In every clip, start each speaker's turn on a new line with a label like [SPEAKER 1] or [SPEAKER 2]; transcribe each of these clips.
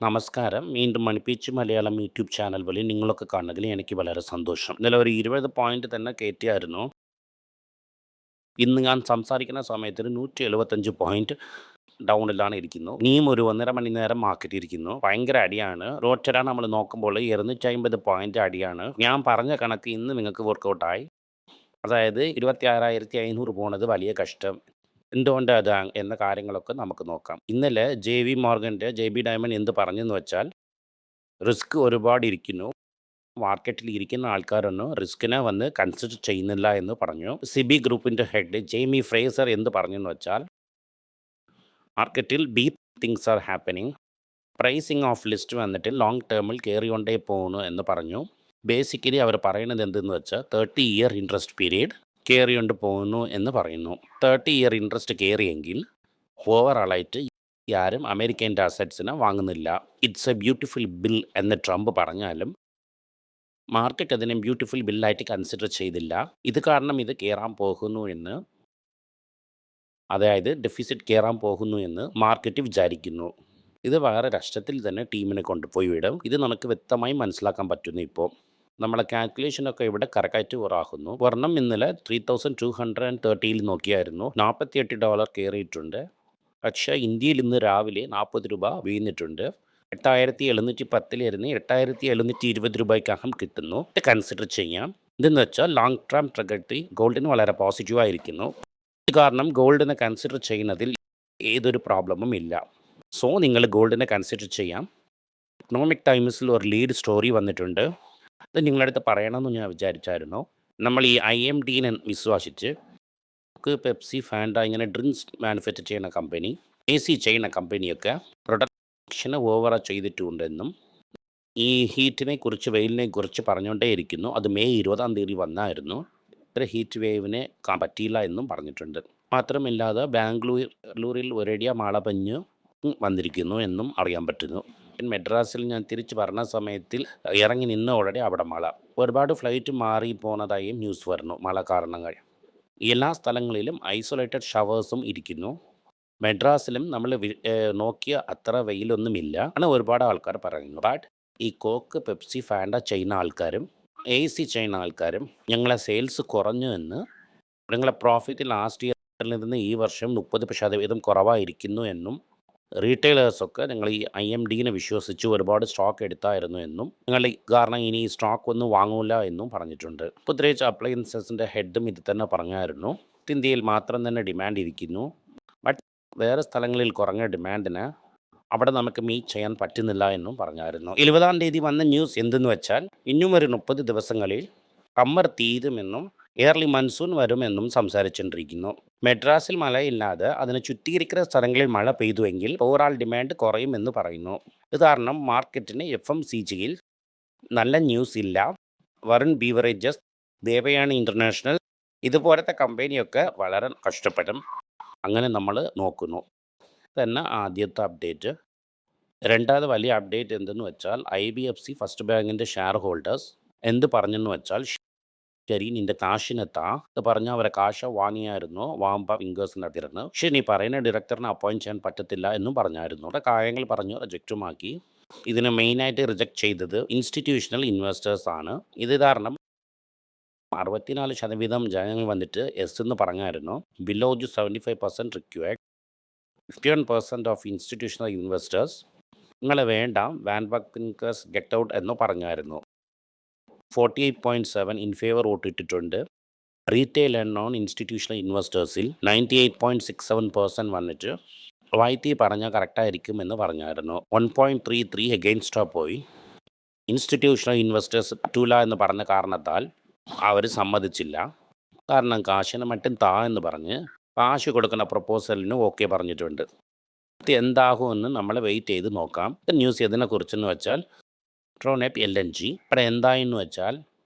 [SPEAKER 1] നമസ്കാരം. വീണ്ടും മണിപ്പിച്ച് Malayalam YouTube channel വഴി നിങ്ങളൊക്കെ കാണുന്നതിൽ എനിക്ക് വളരെ സന്തോഷം. ഇന്നലെ ഒരു 20 പോയിന്റ് തന്നെ കയറ്റിയായിരുന്നു. ഇന്ന് ഞാൻ സംസാരിക്കുന്ന സമയത്തിന് 175 പോയിന്റ് ഡൗണിലാണ് ഇരിക്കുന്നത്. ഇനിയും ഒരു 1.5 മണി നേരം മാർക്കറ്റ് ഇരിക്കുന്നു. ഭയങ്കര അടിയാണ്. റോറ്റഡ നമ്മൾ നോക്കുമ്പോൾ 250 പോയിന്റ് അടിയാണ്. ഞാൻ പറഞ്ഞ കണക്ക് ഇന്ന് നിങ്ങൾക്ക് വർക്കൗട്ടായി. അതായത് 26,500 പോണത് വലിയ കഷ്ടം. എന്തുകൊണ്ട് അത് എന്ന കാര്യങ്ങളൊക്കെ നമുക്ക് നോക്കാം. ഇന്നലെ JP മോർഗൻ്റെ JP ഡയമണ്ട് എന്ത് പറഞ്ഞെന്ന് വെച്ചാൽ, റിസ്ക് ഒരുപാട് ഇരിക്കുന്നു. മാർക്കറ്റിൽ ഇരിക്കുന്ന ആൾക്കാരൊന്നും റിസ്കിനെ വന്ന് കൺസിഡർ ചെയ്യുന്നില്ല എന്ന് പറഞ്ഞു. സിബി ഗ്രൂപ്പിൻ്റെ ഹെഡ് ജെയ്മി ഫ്രേസർ എന്ത് പറഞ്ഞെന്ന് വെച്ചാൽ, മാർക്കറ്റിൽ beep things are happening. Pricing of list വന്നിട്ട് ലോങ് ടേമിൽ കയറി കൊണ്ടേ പോകുന്നു എന്ന് പറഞ്ഞു. ബേസിക്കലി അവർ പറയുന്നത് എന്തെന്ന് വെച്ചാൽ 30 ഇയർ ഇൻട്രസ്റ്റ് പീരീഡ് കയറിക്കൊണ്ട് പോകുന്നു എന്ന് പറയുന്നു. 30 ഇയർ ഇൻട്രസ്റ്റ് കയറിയെങ്കിൽ ഓവറാളായിട്ട് ആരും അമേരിക്കൻ്റെ അസറ്റ്സിനെ വാങ്ങുന്നില്ല. ഇറ്റ്സ് എ ബ്യൂട്ടിഫുൾ ബിൽ എന്ന് ട്രംപ് പറഞ്ഞാലും മാർക്കറ്റ് അതിനെ ബ്യൂട്ടിഫുൾ ബില്ലായിട്ട് കൺസിഡർ ചെയ്തില്ല. ഇത് കാരണം ഇത് കയറാൻ പോകുന്നു എന്ന്, അതായത് ഡെഫിസിറ്റ് കയറാൻ പോകുന്നു എന്ന് മാർക്കറ്റ് വിചാരിക്കുന്നു. ഇത് വേറെ രാഷ്ട്രത്തിൽ തന്നെ ടീമിനെ കൊണ്ടുപോയി വിടും. ഇത് നമുക്ക് വ്യക്തമായി മനസ്സിലാക്കാൻ പറ്റുന്നു. ഇപ്പോൾ നമ്മളെ കാൽക്കുലേഷനൊക്കെ ഇവിടെ കറക്റ്റായിട്ട് ഉറാകുന്നു. വർണ്ണം ഇന്നലെ 3230 നോക്കിയായിരുന്നു. $48 കയറിയിട്ടുണ്ട്. പക്ഷേ ഇന്ത്യയിൽ ഇന്ന് രാവിലെ 40 രൂപ വീണിട്ടുണ്ട്. 8710 8720 രൂപയ്ക്കകം കിട്ടുന്നു. ഇത് കൺസിഡർ ചെയ്യാം. ഇതെന്ന് വെച്ചാൽ ലോങ് ടേം ട്രജക്ടറി ഗോൾഡിന് വളരെ പോസിറ്റീവായിരിക്കുന്നു. ഇത് കാരണം ഗോൾഡിനെ കൺസിഡർ ചെയ്യുന്നതിൽ ഏതൊരു പ്രോബ്ലമും ഇല്ല. സോ നിങ്ങൾ ഗോൾഡിനെ കൺസിഡർ ചെയ്യാം. എക്കണോമിക് ടൈംസിൽ ഒരു ലീഡ് സ്റ്റോറി വന്നിട്ടുണ്ട്. അത് നിങ്ങളുടെ അടുത്ത് പറയണമെന്ന് ഞാൻ വിചാരിച്ചായിരുന്നു. നമ്മൾ ഈ IMDനെ വിശ്വസിച്ച് പെപ്സി, ഫാൻഡ ഇങ്ങനെ ഡ്രിങ്ക്സ് മാനുഫാക്ചർ ചെയ്യുന്ന കമ്പനി, AC ചെയ്യുന്ന കമ്പനിയൊക്കെ പ്രൊഡക്ഷന് ഓവർ ചെയ്തിട്ടുണ്ടെന്നും ഈ ഹീറ്റിനെ കുറിച്ച്, വെയിലിനെ കുറിച്ച് പറഞ്ഞുകൊണ്ടേ ഇരിക്കുന്നു. അത് മെയ് 20 വന്നായിരുന്നു. ഇത്ര ഹീറ്റ് വേവിനെ പറ്റിയില്ല എന്നും പറഞ്ഞിട്ടുണ്ട്. മാത്രമില്ലാതെ ബാംഗ്ലൂരിൽ ഒരേടിയ മഴ പഞ്ഞ് വന്നിരിക്കുന്നു എന്നും അറിയാൻ പറ്റുന്നു. മെഡ്രാസിൽ ഞാൻ തിരിച്ച് പറഞ്ഞ സമയത്തിൽ ഇറങ്ങി നിന്ന ഉടനെ അവിടെ മഴ. ഒരുപാട് ഫ്ലൈറ്റ് മാറി പോകുന്നതായും ന്യൂസ് വരുന്നു. മഴ കാരണങ്ങൾ എല്ലാ സ്ഥലങ്ങളിലും ഐസൊലേറ്റഡ് ഷവേഴ്സും ഇരിക്കുന്നു. മെഡ്രാസിലും നമ്മൾ നോക്കിയ അത്ര വെയിലൊന്നുമില്ല ആണ് ഒരുപാട് ആൾക്കാർ പറയുന്നു. ബട്ട് ഈ കോക്ക്, പെപ്സി, ഫാൻഡ ചെയ്യുന്ന ആൾക്കാരും AC ചെയ്യുന്ന ആൾക്കാരും ഞങ്ങളെ സെയിൽസ് കുറഞ്ഞു എന്ന്, ഞങ്ങളെ പ്രോഫിറ്റ് ലാസ്റ്റ് ഇയറിൽ നിന്ന് ഈ വർഷം 30% കുറവായിരിക്കുന്നു എന്നും, റീറ്റെയിലേഴ്സൊക്കെ ഞങ്ങൾ ഈ IMDനെ വിശ്വസിച്ച് ഒരുപാട് സ്റ്റോക്ക് എടുത്തായിരുന്നു എന്നും, ഞങ്ങൾ കാരണം ഇനി ഈ സ്റ്റോക്ക് ഒന്നും വാങ്ങൂല എന്നും പറഞ്ഞിട്ടുണ്ട്. പ്രത്യേകിച്ച് അപ്ലയൻസസിൻ്റെ ഹെഡും ഇത് തന്നെ പറഞ്ഞായിരുന്നു. ഇന്ത്യയിൽ മാത്രം തന്നെ ഡിമാൻഡ് ഇരിക്കുന്നു. ബട്ട് വേറെ സ്ഥലങ്ങളിൽ കുറഞ്ഞ ഡിമാൻഡിന് അവിടെ നമുക്ക് മീറ്റ് ചെയ്യാൻ പറ്റുന്നില്ല എന്നും പറഞ്ഞായിരുന്നു. 20 വന്ന ന്യൂസ് എന്തെന്ന് വെച്ചാൽ, ഇനിയും ഒരു 30 ദിവസങ്ങളിൽ സമ്മർ തീരുമെന്നും ഏർലി മൺസൂൺ വരുമെന്നും സംസാരിച്ചുകൊണ്ടിരിക്കുന്നു. മെഡ്രാസിൽ മഴയില്ലാതെ അതിനെ ചുറ്റിയിരിക്കുന്ന സ്ഥലങ്ങളിൽ മഴ പെയ്തുവെങ്കിൽ ഓവറാൾ ഡിമാൻഡ് കുറയുമെന്ന് പറയുന്നു. ഇത് കാരണം മാർക്കറ്റിന് FMCGയിൽ നല്ല ന്യൂസ് ഇല്ല. വരുൺ ബീവറേജസ്, ദേവയാനി ഇൻ്റർനാഷണൽ ഇതുപോലത്തെ കമ്പനിയൊക്കെ വളരെ കഷ്ടപ്പെടും. അങ്ങനെ നമ്മൾ നോക്കുന്നു. തന്നെ ആദ്യത്തെ അപ്ഡേറ്റ്. രണ്ടാമത് വലിയ അപ്ഡേറ്റ് എന്തെന്ന് വെച്ചാൽ, IBFC ഫസ്റ്റ് ബാങ്കിൻ്റെ ഷെയർ ഹോൾഡേഴ്സ് എന്ത് പറഞ്ഞെന്ന് വെച്ചാൽ, ശരി നിൻ്റെ കാശിനെത്താ എന്ന് പറഞ്ഞാൽ അവരെ കാശ വാങ്ങിയായിരുന്നു, വാമ്പ ഫിംഗേഴ്സിൻ്റെ അതിരുന്ന്. പക്ഷേ നീ പറയുന്ന ഡയറക്ടറിനെ അപ്പോയിൻറ്റ് ചെയ്യാൻ പറ്റത്തില്ല എന്നും പറഞ്ഞായിരുന്നു. അവിടെ കാര്യങ്ങൾ പറഞ്ഞു റിജക്റ്റുമാക്കി. ഇതിന് മെയിനായിട്ട് റിജക്റ്റ് ചെയ്തത് ഇൻസ്റ്റിറ്റ്യൂഷണൽ ഇൻവെസ്റ്റേഴ്സ് ആണ്. ഇത് കാരണം 64% ജനങ്ങൾ വന്നിട്ട് എസ് എന്ന് പറഞ്ഞായിരുന്നു. Below 75% required. 51% of institutional investors നിങ്ങളെ വേണ്ട, വാൻബാക്ക് ഫിൻകേഴ്സ് ഗെറ്റ് ഔട്ട് എന്ന് പറഞ്ഞായിരുന്നു. 48.7 ഇൻ ഫേവർ വോട്ട് ഇട്ടിട്ടുണ്ട്. റീറ്റെയിൽ ആൻഡ് നോൺ ഇൻസ്റ്റിറ്റ്യൂഷണൽ ഇൻവെസ്റ്റേഴ്സിൽ 98.67% വന്നിട്ട് YT പറഞ്ഞാൽ കറക്റ്റായിരിക്കും എന്ന് പറഞ്ഞായിരുന്നു. 1.33 എഗെയിൻസ്റ്റാ പോയി. ഇൻസ്റ്റിറ്റ്യൂഷണൽ ഇൻവെസ്റ്റേഴ്സ് പറ്റൂല എന്ന് പറഞ്ഞ കാരണത്താൽ അവർ സമ്മതിച്ചില്ല. കാരണം കാശിന് മറ്റും താ എന്ന് പറഞ്ഞ് കാശ് കൊടുക്കുന്ന പ്രപ്പോസലിന് ഓക്കെ പറഞ്ഞിട്ടുണ്ട്. ഇത് എന്താകുമെന്ന് നമ്മൾ വെയിറ്റ് ചെയ്ത് നോക്കാം. ന്യൂസ് ഇതിനെക്കുറിച്ചെന്ന് വെച്ചാൽ, പെട്രോനെറ്റ് LNG ഇവിടെ എന്തായെന്ന് വെച്ചാൽ,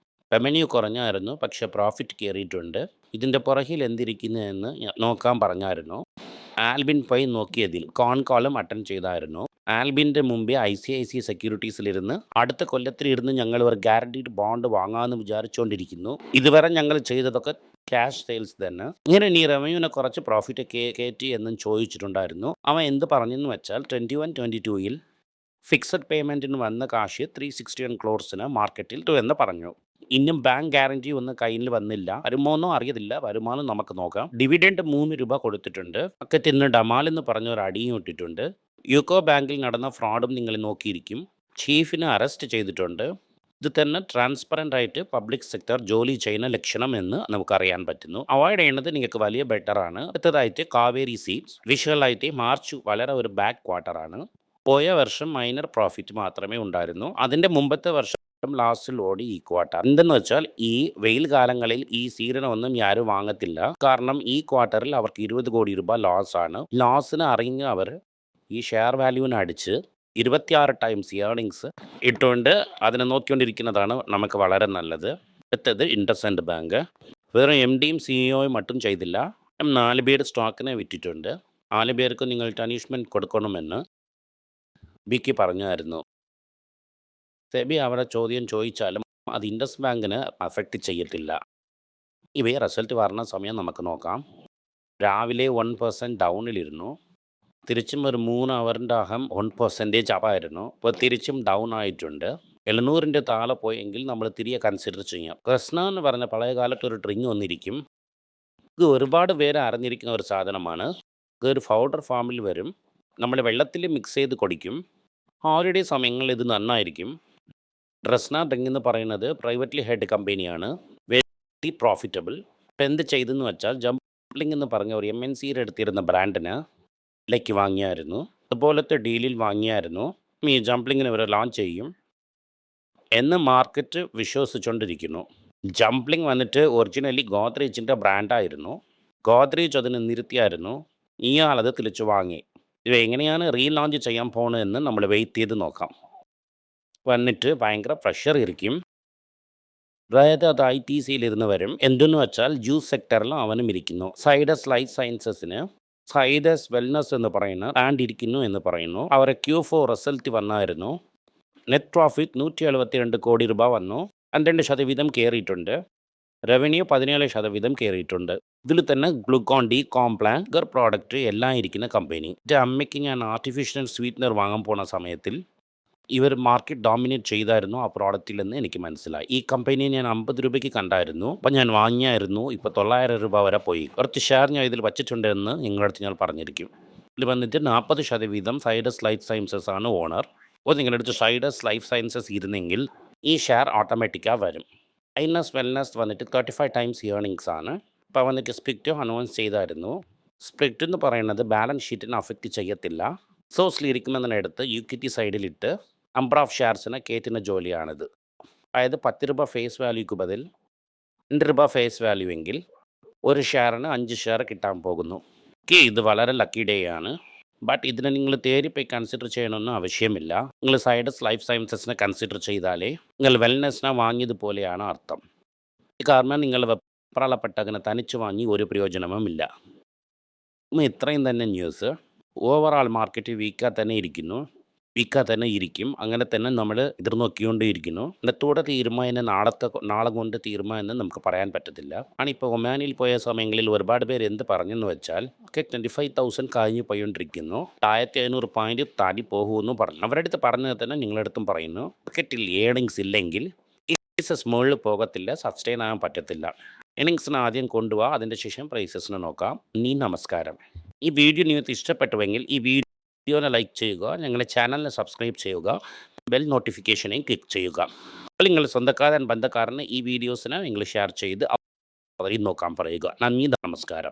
[SPEAKER 1] റവന്യൂ കുറഞ്ഞായിരുന്നു പക്ഷേ പ്രോഫിറ്റ് കയറിയിട്ടുണ്ട്. ഇതിൻ്റെ പുറകിൽ എന്തിരിക്കുന്നതെന്ന് നോക്കാൻ പറഞ്ഞായിരുന്നു. ആൽബിൻ പോയി നോക്കിയതിൽ കോളും അറ്റൻഡ് ചെയ്തായിരുന്നു. ആൽബിൻ്റെ മുമ്പേ ICICI സെക്യൂരിറ്റീസിലിരുന്ന് അടുത്ത കൊല്ലത്തിലിരുന്ന് ഞങ്ങൾ ഒരു ഗ്യാരണ്ടീഡ് ബോണ്ട് വാങ്ങാമെന്ന് വിചാരിച്ചുകൊണ്ടിരിക്കുന്നു. ഇതുവരെ ഞങ്ങൾ ചെയ്തതൊക്കെ ക്യാഷ് സെയിൽസ് തന്നെ. ഇങ്ങനെ നീ റവന്യൂവിനെ കുറച്ച് പ്രോഫിറ്റ് കയറ്റി എന്നും ചോദിച്ചിട്ടുണ്ടായിരുന്നു. അവൻ എന്ത് പറഞ്ഞെന്ന് വെച്ചാൽ, 21-22 ഫിക്സഡ് പേയ്മെൻറ്റിന് വന്ന കാശ് 361 ക്രോർസിന് മാർക്കറ്റിൽ എന്ന് പറഞ്ഞു. ഇനിയും ബാങ്ക് ഗ്യാരണ്ടി ഒന്നും കയ്യിൽ വന്നില്ല. വരുമോന്നോ അറിയത്തില്ല. വരുമാനം നമുക്ക് നോക്കാം. ഡിവിഡൻഡ് 3 രൂപ കൊടുത്തിട്ടുണ്ട്. മാർക്കറ്റിൽ നിന്ന് ഡമാൽ എന്ന് പറഞ്ഞ ഒരു അടിയും ഇട്ടിട്ടുണ്ട്. യൂക്കോ ബാങ്കിൽ നടന്ന ഫ്രോഡും നിങ്ങൾ നോക്കിയിരിക്കും. ചീഫിനെ അറസ്റ്റ് ചെയ്തിട്ടുണ്ട്. ഇത് തന്നെ ട്രാൻസ്പെറൻ്റ് ആയിട്ട് പബ്ലിക് സെക്ടർ ജോലി ചെയ്യുന്ന ലക്ഷണം എന്ന് നമുക്കറിയാൻ പറ്റുന്നു. അവോയ്ഡ് ചെയ്യുന്നത് നിങ്ങൾക്ക് വലിയ ബെറ്ററാണ്. അടുത്തതായിട്ട് കാവേരി സീഡ്സ്. വിഷ്വലായിട്ട് മാർച്ച് വളരെ ഒരു ബാക്ക് ക്വാർട്ടറാണ്. പോയ വർഷം മൈനർ പ്രോഫിറ്റ് മാത്രമേ ഉണ്ടായിരുന്നു. അതിൻ്റെ മുമ്പത്തെ വർഷം ലാസ്റ്റിൽ ഓടി ഈ ക്വാർട്ടർ. എന്തെന്ന് വെച്ചാൽ ഈ വെയിൽ കാലങ്ങളിൽ ഈ സീരനൊന്നും ആരും വാങ്ങത്തില്ല. കാരണം ഈ ക്വാർട്ടറിൽ അവർക്ക് 20 കോടി രൂപ ലോസ് ആണ്. ലോസിന് അറിഞ്ഞ് അവർ ഈ ഷെയർ വാല്യൂവിനെ അടിച്ച് 26 ടൈംസ് ഏർണിങ്സ് ഇട്ടുകൊണ്ട് അതിനെ നോക്കിക്കൊണ്ടിരിക്കുന്നതാണ് നമുക്ക് വളരെ നല്ലത്. അടുത്തത് ഇൻഡസ്ഇൻഡ് ബാങ്ക്. വെറും എം ഡിയും സിഇഒയും മറ്റും ചെയ്തില്ല. 4 പേര് സ്റ്റോക്കിനെ വിറ്റിട്ടുണ്ട്. 4 പേർക്ക് നിങ്ങൾ പണിഷ്മെൻറ്റ് കൊടുക്കണമെന്ന് ബിക്ക് പറഞ്ഞായിരുന്നു. സെബി അവരുടെ ചോദ്യം ചോദിച്ചാലും അത് ഇൻഡസ് ബാങ്കിന് അഫക്റ്റ് ചെയ്യത്തില്ല. ഇവയെ റിസൾട്ട് വരുന്ന സമയം നമുക്ക് നോക്കാം. രാവിലെ 1% ഡൗണിലിരുന്നു. തിരിച്ചും ഒരു 3 അവറിൻ്റെ അകം 1% അപ്പായിരുന്നു. ഇപ്പോൾ തിരിച്ചും ഡൗൺ ആയിട്ടുണ്ട്. 700 താഴെ പോയെങ്കിൽ നമ്മൾ തിരികെ കൺസിഡർ ചെയ്യാം. കൃഷ്ണ എന്ന് പറഞ്ഞ പഴയ കാലത്ത് ഒരു ഡ്രിങ്ക് വന്നിരിക്കും. ഇത് ഒരുപാട് പേര് അറിഞ്ഞിരിക്കുന്ന ഒരു സാധനമാണ്. ഇതൊരു പൗഡർ ഫോമിൽ വരും. നമ്മൾ വെള്ളത്തിൽ മിക്സ് ചെയ്ത് കുടിക്കും. ഹോളിഡേ സമയങ്ങളിൽ ഇത് നന്നായിരിക്കും. ഡ്രസ്ന ഡ്രിങ്ക് എന്ന് പറയുന്നത് പ്രൈവറ്റ്ലി ഹെഡ് കമ്പനിയാണ്. Very profitable. ഇപ്പം എന്ത് ചെയ്തെന്ന് വെച്ചാൽ ജംപ്ലിംഗ് എന്ന് പറഞ്ഞ ഒരു MNCയുടെ എടുത്തിരുന്ന ബ്രാൻഡിന് ലേക്ക് വാങ്ങിയായിരുന്നു. അതുപോലത്തെ ഡീലിൽ വാങ്ങിയായിരുന്നു. ഈ ജംപ്ലിങ്ങിന് ഇവർ ലോഞ്ച് ചെയ്യും എന്ന് മാർക്കറ്റ് വിശ്വസിച്ചുകൊണ്ടിരിക്കുന്നു. ജംപ്ലിംഗ് വന്നിട്ട് ഒറിജിനലി ഗോദ്രേജിൻ്റെ ബ്രാൻഡായിരുന്നു. ഗോദ്രേജ് അതിന് നിർത്തിയായിരുന്നു. ഇയാളത് തിരിച്ചു വാങ്ങി. ഇത് എങ്ങനെയാണ് റീലോഞ്ച് ചെയ്യാൻ പോകുന്നതെന്ന് നമ്മൾ വെയിറ്റ് ചെയ്ത് നോക്കാം. വന്നിട്ട് ഭയങ്കര പ്രഷർ ഇരിക്കും. അതായത് അത് ITCയിലിരുന്ന് വരും. എന്തെന്ന് വെച്ചാൽ ജ്യൂസ് സെക്ടറിലും അവനും ഇരിക്കുന്നു. സൈഡസ് ലൈഫ് സയൻസസിന് സൈഡസ് വെൽനസ് എന്ന് പറയുന്ന ബ്രാൻഡ് ഇരിക്കുന്നു എന്ന് പറയുന്നു. അവരെ Q4 റിസൾട്ട് വന്നായിരുന്നു. നെറ്റ് പ്രോഫിറ്റ് 172 കോടി രൂപ വന്നു. 12% കയറിയിട്ടുണ്ട്. റവന്യൂ 17% കയറിയിട്ടുണ്ട്. ഇതിൽ തന്നെ ഗ്ലൂക്കോൺ ഡി, കോംപ്ലാൻ, ഗർ പ്രോഡക്റ്റ് എല്ലാം ഇരിക്കുന്ന കമ്പനി. എൻ്റെ അമ്മയ്ക്ക് ഞാൻ ആർട്ടിഫിഷ്യൽ സ്വീറ്റ്നർ വാങ്ങാൻ പോണ സമയത്തിൽ ഇവർ മാർക്കറ്റ് ഡോമിനേറ്റ് ചെയ്തായിരുന്നു ആ പ്രോഡക്റ്റിൽ നിന്ന് എനിക്ക് മനസ്സിലായി. ഈ കമ്പനിയെ ഞാൻ 50 രൂപയ്ക്ക് കണ്ടായിരുന്നു. അപ്പം ഞാൻ വാങ്ങിയായിരുന്നു. ഇപ്പോൾ 900 രൂപ വരെ പോയി. കുറച്ച് ഷെയർ ഞാൻ ഇതിൽ വച്ചിട്ടുണ്ടെന്ന് നിങ്ങളുടെ അടുത്ത് ഞാൻ പറഞ്ഞിരിക്കും. ഇതിൽ വന്നിട്ട് 40% സൈഡസ് ലൈഫ് സയൻസസ് ആണ് ഓണർ. അപ്പോൾ നിങ്ങളുടെ അടുത്ത് സൈഡസ് ലൈഫ് സയൻസസ് ഇരുന്നെങ്കിൽ ഈ ഷെയർ ഓട്ടോമാറ്റിക്കാக വരും. ഐനസ് വെൽനസ് വന്നിട്ട് 35 ടൈംസ് ഏർണിങ്സ് ആണ്. ഇപ്പോൾ വന്നിട്ട് സ്പ്ലിറ്റ് അനൗൺസ് ചെയ്തായിരുന്നു. സ്പ്ലിറ്റ് എന്ന് പറയുന്നത് ബാലൻസ് ഷീറ്റിനെ അഫക്റ്റ് ചെയ്യത്തില്ല. സോസിലിരിക്കുന്നതിനടുത്ത് ഇക്വിറ്റി സൈഡിലിട്ട് നമ്പർ ഓഫ് ഷെയർസിനെ കയറ്റുന്ന ജോലിയാണിത്. അതായത് 10 രൂപ ഫേസ് വാല്യൂക്ക് ബദൽ 2 രൂപ ഫേസ് വാല്യൂ എങ്കിൽ ഒരു ഷെയറിന് 5 ഷെയർ കിട്ടാൻ പോകുന്നു. ഇത് വളരെ ലക്കി ഡേ ആണ്. ബട്ട് ഇതിനെ നിങ്ങൾ തേരിപ്പോയി കൺസിഡർ ചെയ്യണമെന്ന് ആവശ്യമില്ല. നിങ്ങൾ സൈഡസ് ലൈഫ് സയൻസസിനെ കൺസിഡർ ചെയ്താലേ നിങ്ങൾ വെൽനെസ്സിനെ വാങ്ങിയതുപോലെയാണ് അർത്ഥം. കാരണം നിങ്ങൾ വെപ്രാളപ്പെട്ടതിനെ തനിച്ച് വാങ്ങി ഒരു പ്രയോജനവുമില്ല. ഇത്രയും തന്നെ ന്യൂസ്. ഓവറാൾ മാർക്കറ്റ് വീക്കാ തന്നെ ഇരിക്കും. അങ്ങനെ തന്നെ നമ്മൾ എതിർനോക്കിക്കൊണ്ടേയിരിക്കുന്നു. ഇന്നത്തോടെ തീരുമാനം നാളെ കൊണ്ട് തീരുമാനം നമുക്ക് പറയാൻ പറ്റത്തില്ല. ആണിപ്പോൾ ഒമാനിൽ പോയ സമയങ്ങളിൽ ഒരുപാട് പേര് എന്ത് പറഞ്ഞെന്ന് വെച്ചാൽ 25,000 കഴിഞ്ഞ് പോയിക്കൊണ്ടിരിക്കുന്നു. 1500 പോയിന്റ് താടി പോകുമെന്ന് പറഞ്ഞു. അവരുടെ അടുത്ത് പറഞ്ഞത് തന്നെ നിങ്ങളടുത്തും പറയുന്നു. മാർക്കറ്റിൽ ഏർണിങ്സ് ഇല്ലെങ്കിൽ പ്രൈസസ് മുകളിൽ പോകത്തില്ല, സസ്റ്റെയിൻ ആകാൻ പറ്റത്തില്ല. ഏർണിങ്സിന് ആദ്യം കൊണ്ടുപോവാ, അതിൻ്റെ ശേഷം പ്രൈസസിന് നോക്കാം. നമസ്കാരം. ഈ വീഡിയോ നിങ്ങൾക്ക് ഇഷ്ടപ്പെട്ടുവെങ്കിൽ ഈ വീഡിയോനെ ലൈക്ക് ചെയ്യുക, ഞങ്ങളുടെ ചാനലിനെ സബ്സ്ക്രൈബ് ചെയ്യുക, ബെൽ നോട്ടിഫിക്കേഷനെയും ക്ലിക്ക് ചെയ്യുക. അപ്പോൾ നിങ്ങൾ സ്വന്തക്കാരൻ ബന്ധക്കാരന് ഈ വീഡിയോസിനെ നിങ്ങൾ ഷെയർ ചെയ്ത് അവരെയും നോക്കാൻ പറയുക. നന്ദി, നമസ്കാരം.